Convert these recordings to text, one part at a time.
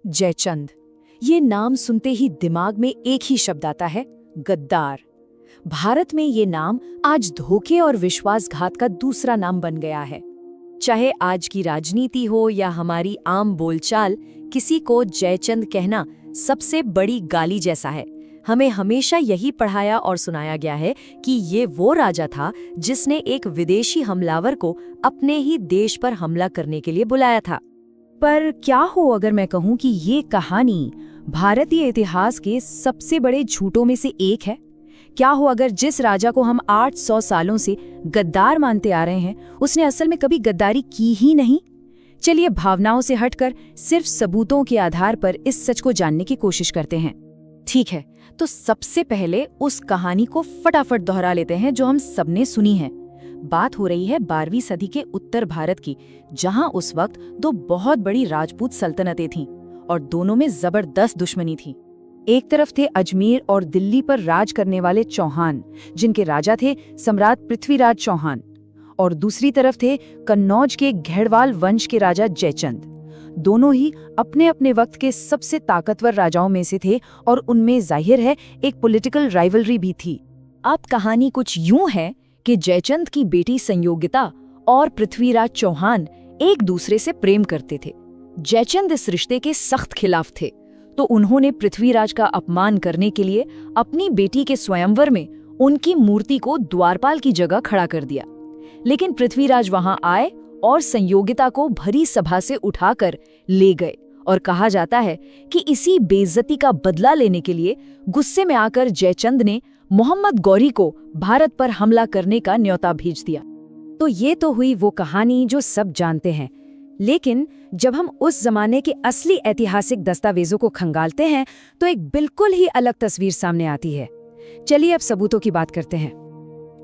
जयचंद। ये नाम सुनते ही दिमाग में एक ही शब्द आता है, गद्दार। भारत में ये नाम आज धोखे और विश्वासघात का दूसरा नाम बन गया है। चाहे आज की राजनीति हो या हमारी आम बोलचाल, किसी को जयचंद कहना सबसे बड़ी गाली जैसा है। हमें हमेशा यही पढ़ाया और सुनाया गया है कि ये वो राजा था जिसने एक विदेशी हमलावर को अपने ही देश पर हमला करने के लिए बुलाया था। पर क्या हो अगर मैं कहूँ कि ये कहानी भारतीय इतिहास के सबसे बड़े झूठों में से एक है? क्या हो अगर जिस राजा को हम 800 सालों से गद्दार मानते आ रहे हैं, उसने असल में कभी गद्दारी की ही नहीं? चलिए भावनाओं से हटकर सिर्फ सबूतों के आधार पर इस सच को जानने की कोशिश करते हैं। ठीक है, तो सबसे पहले उस कहानी को फटाफट दोहरा लेते हैं जो हम सबने सुनी है। बात हो रही है 12वीं सदी के उत्तर भारत की, जहां उस वक्त दो बहुत बड़ी राजपूत सल्तनतें थीं और दोनों में जबरदस्त दुश्मनी थी। एक तरफ थे अजमेर और दिल्ली पर राज करने वाले चौहान, जिनके राजा थे सम्राट पृथ्वीराज चौहान, और दूसरी तरफ थे कन्नौज के घेड़वाल वंश के राजा जयचंद। दोनों ही अपने अपने वक्त के सबसे ताकतवर राजाओं में से थे और उनमें जाहिर है एक पॉलिटिकल राइवलरी भी थी। अब कहानी कुछ यूं है कि जयचंद की बेटी संयोगिता और पृथ्वीराज चौहान एक दूसरे से प्रेम करते थे। जयचंद इस रिश्ते के सख्त खिलाफ थे, तो उन्होंने पृथ्वीराज का अपमान करने के लिए अपनी बेटी के स्वयंवर में उनकी मूर्ति को द्वारपाल की जगह खड़ा कर दिया। लेकिन पृथ्वीराज वहां आए और संयोगिता को भरी सभा से उठाकर ले गए, और कहा जाता है कि इसी बेइज्जती का बदला लेने के लिए गुस्से में आकर जयचंद ने मोहम्मद गौरी को भारत पर हमला करने का न्योता भेज दिया। तो ये तो हुई वो कहानी जो सब जानते हैं, लेकिन जब हम उस जमाने के असली ऐतिहासिक दस्तावेजों को खंगालते हैं तो एक बिल्कुल ही अलग तस्वीर सामने आती है। चलिए अब सबूतों की बात करते हैं।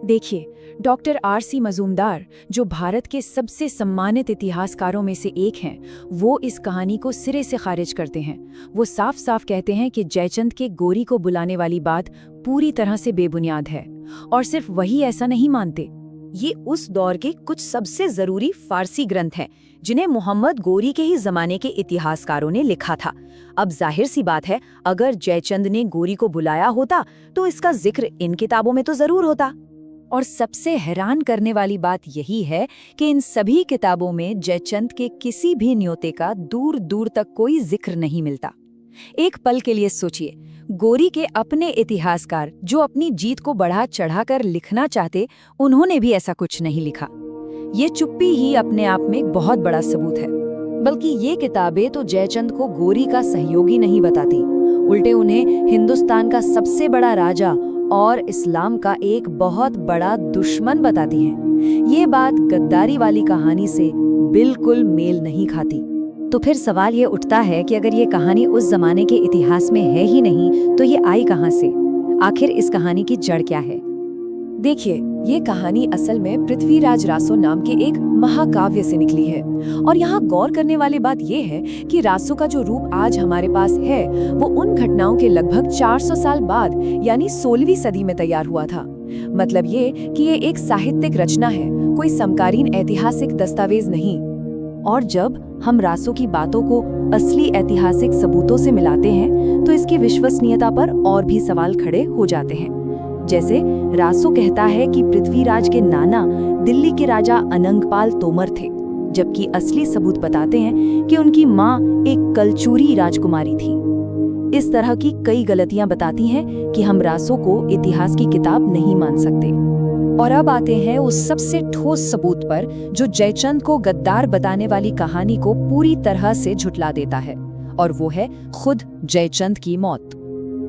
देखिए, डॉक्टर R.C. मजूमदार, जो भारत के सबसे सम्मानित इतिहासकारों में से एक हैं, वो इस कहानी को सिरे से खारिज करते हैं। वो साफ साफ कहते हैं कि जयचंद के गोरी को बुलाने वाली बात पूरी तरह से बेबुनियाद है। और सिर्फ वही ऐसा नहीं मानते, ये उस दौर के कुछ सबसे जरूरी फारसी ग्रंथ हैं जिन्हें मोहम्मद गौरी के ही जमाने के इतिहासकारों ने लिखा था। अब जाहिर सी बात है, अगर जयचंद ने गौरी को बुलाया होता तो इसका जिक्र इन किताबों में तो जरूर होता। और सबसे हैरान करने वाली बात यही है कि इन सभी किताबों में जयचंद के किसी भी न्योते का दूर दूर तक कोई जिक्र नहीं मिलता। एक पल के लिए सोचिए, गौरी के अपने इतिहासकार जो अपनी जीत को बढ़ा चढ़ाकर लिखना चाहते, उन्होंने भी ऐसा कुछ नहीं लिखा। ये चुप्पी ही अपने आप में एक बहुत बड़ा सबूत है। बल्कि ये किताबें तो जयचंद को गौरी का सहयोगी नहीं बताती, उल्टे उन्हें हिंदुस्तान का सबसे बड़ा राजा और इस्लाम का एक बहुत बड़ा दुश्मन बताती हैं। ये बात गद्दारी वाली कहानी से बिल्कुल मेल नहीं खाती। तो फिर सवाल ये उठता है कि अगर ये कहानी उस जमाने के इतिहास में है ही नहीं, तो ये आई कहाँ से? आखिर इस कहानी की जड़ क्या है? देखिए, ये कहानी असल में पृथ्वीराज रासो नाम के एक महाकाव्य से निकली है। और यहाँ गौर करने वाली बात ये है कि रासो का जो रूप आज हमारे पास है, वो उन घटनाओं के लगभग 400 साल बाद यानी 16वीं सदी में तैयार हुआ था। मतलब ये कि ये एक साहित्यिक रचना है, कोई समकालीन ऐतिहासिक दस्तावेज नहीं। और जब हम रासो की बातों को असली ऐतिहासिक सबूतों से मिलाते हैं, तो इसकी विश्वसनीयता पर और भी सवाल खड़े हो जाते हैं। जैसे रासो कहता है कि पृथ्वीराज के नाना दिल्ली के राजा अनंगपाल तोमर थे, जबकि असली सबूत बताते हैं कि उनकी माँ एक कलचूरी राजकुमारी थी। इस तरह की कई गलतियां बताती हैं कि हम रासो को इतिहास की किताब नहीं मान सकते। और अब आते हैं उस सबसे ठोस सबूत पर जो जयचंद को गद्दार बताने वाली कहानी को पूरी तरह से झुठला देता है, और वो है खुद जयचंद की मौत।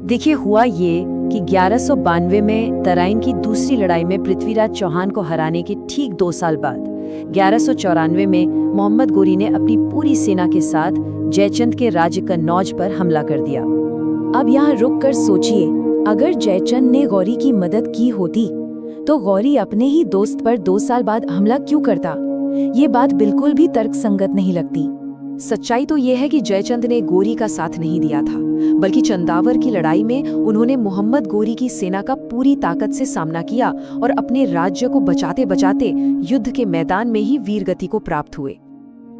देखिए, हुआ ये कि 1192 में तराइन की दूसरी लड़ाई में पृथ्वीराज चौहान को हराने के ठीक 2 साल बाद 1194 में मोहम्मद गौरी ने अपनी पूरी सेना के साथ जयचंद के राज्य कन्नौज पर हमला कर दिया। अब यहाँ रुककर सोचिए, अगर जयचंद ने गौरी की मदद की होती तो गौरी अपने ही दोस्त पर 2 साल बाद हमला क्यों करता? ये बात बिल्कुल भी तर्कसंगत नहीं लगती। सच्चाई तो ये है कि जयचंद ने गौरी का साथ नहीं दिया था, बल्कि चंदावर की लड़ाई में उन्होंने मोहम्मद गौरी की सेना का पूरी ताकत से सामना किया और अपने राज्य को बचाते बचाते युद्ध के मैदान में ही वीरगति को प्राप्त हुए।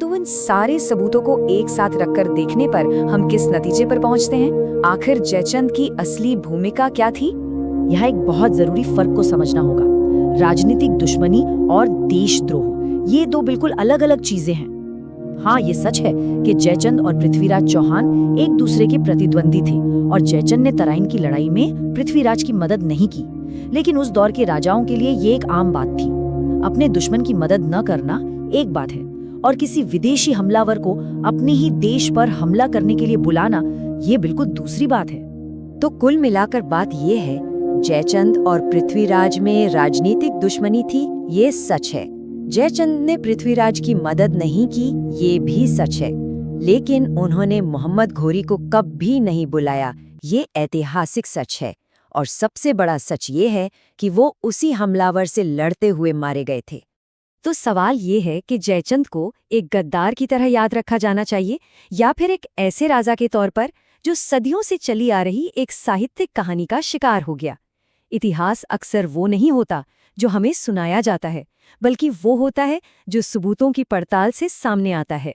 तो इन सारे सबूतों को एक साथ रखकर देखने पर हम किस नतीजे पर पहुंचते हैं? आखिर जयचंद की असली भूमिका क्या थी? यहाँ एक बहुत जरूरी फर्क को समझना होगा। राजनीतिक दुश्मनी और देशद्रोह, ये दो बिल्कुल अलग अलग चीजें हैं। हाँ, ये सच है कि जयचंद और पृथ्वीराज चौहान एक दूसरे के प्रतिद्वंदी थे और जयचंद ने तराइन की लड़ाई में पृथ्वीराज की मदद नहीं की। लेकिन उस दौर के राजाओं के लिए ये एक आम बात थी। अपने दुश्मन की मदद न करना एक बात है और किसी विदेशी हमलावर को अपने ही देश पर हमला करने के लिए बुलाना, ये बिल्कुल दूसरी बात है। तो कुल मिलाकर बात ये है, जयचंद और पृथ्वीराज में राजनीतिक दुश्मनी थी, ये सच है। जयचंद ने पृथ्वीराज की मदद नहीं की, ये भी सच है। लेकिन उन्होंने मोहम्मद घोरी को कभी नहीं बुलाया, ये ऐतिहासिक सच है। और सबसे बड़ा सच ये है कि वो उसी हमलावर से लड़ते हुए मारे गए थे। तो सवाल ये है कि जयचंद को एक गद्दार की तरह याद रखा जाना चाहिए या फिर एक ऐसे राजा के तौर पर जो सदियों से चली आ रही एक साहित्यिक कहानी का शिकार हो गया। इतिहास अक्सर वो नहीं होता जो हमें सुनाया जाता है, बल्कि वो होता है जो सबूतों की पड़ताल से सामने आता है।